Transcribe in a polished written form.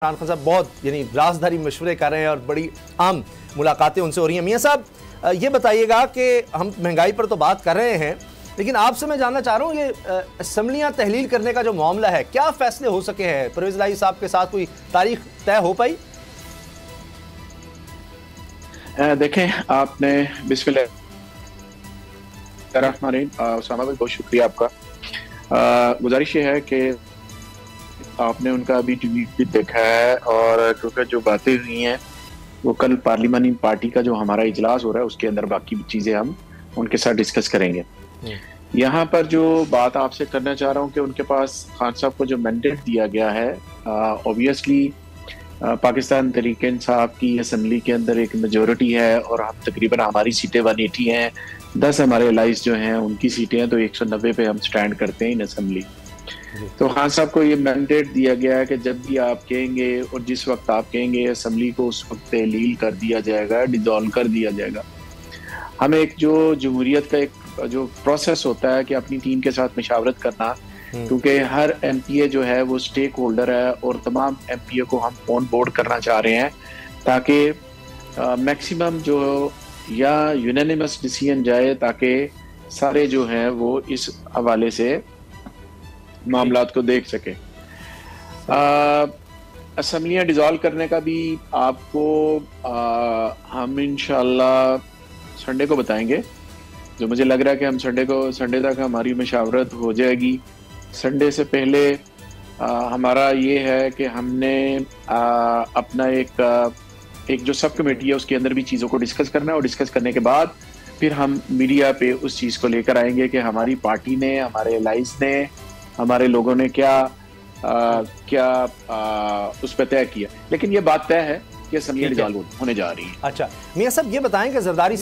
इमरान खान साहब बहुत यानी राजधारी मशवरे कर रहे हैं और बड़ी आम मुलाकातें उनसे हो रही हैं। मियां साहब ये बताइएगा कि हम महंगाई पर तो बात कर रहे हैं, लेकिन आपसे मैं जानना चाह रहा हूँ ये असम्बलियाँ तहलील करने का जो मामला है, क्या फैसले हो सके हैं? परवेज़ इलाही साहब के साथ कोई तारीख तय हो पाई? देखें, आपने उसामा भाई, बहुत शुक्रिया आपका। गुजारिश ये है कि आपने उनका अभी ट्वीट भी देखा है, और क्योंकि जो बातें हुई हैं वो कल पार्लिमानी पार्टी का जो हमारा इजलास हो रहा है उसके अंदर बाकी चीज़ें हम उनके साथ डिस्कस करेंगे। यहाँ पर जो बात आपसे करना चाह रहा हूँ कि उनके पास खान साहब को जो मैंडेट दिया गया है, ऑब्वियसली पाकिस्तान तहरीक इंसाफ की असम्बली के अंदर एक मेजोरिटी है और हम तकरीबन हमारी सीटें 180 हैं, 10 हमारे एलाइज जो हैं उनकी सीटें हैं, तो 190 पे हम स्टैंड करते हैं इन असम्बली। तो खान साहब को ये मैंडेट दिया गया है कि जब भी आप कहेंगे और जिस वक्त आप कहेंगे असम्बली को उस वक्त तहलील कर दिया जाएगा, डिसॉल्व कर दिया जाएगा। हमें एक जो जमहूरियत का एक जो प्रोसेस होता है कि अपनी टीम के साथ मशावरत करना, क्योंकि हर एमपीए जो है वो स्टेक होल्डर है और तमाम एमपीए को हम ऑन बोर्ड करना चाह रहे हैं ताकि मैक्सिमम जो या यूनानिमस डिसीजन जाए, ताकि सारे जो हैं वो इस हवाले से मामलात को देख सके। असम्बलियाँ डिसॉल्व करने का भी आपको हम इंशाल्लाह संडे को बताएंगे। जो मुझे लग रहा है कि हम संडे तक हमारी मशावरत हो जाएगी। संडे से पहले हमारा ये है कि हमने अपना एक जो सब कमेटी है उसके अंदर भी चीज़ों को डिस्कस करना है, और डिस्कस करने के बाद फिर हम मीडिया पे उस चीज़ को लेकर आएंगे कि हमारी पार्टी ने, हमारे एलाइज ने, हमारे लोगों ने क्या उस पर तय किया। लेकिन ये बात तय है कि असम्बली डिसॉल्व होने जा रही है। अच्छा मियां साहब, ये बताएं कि जरदारी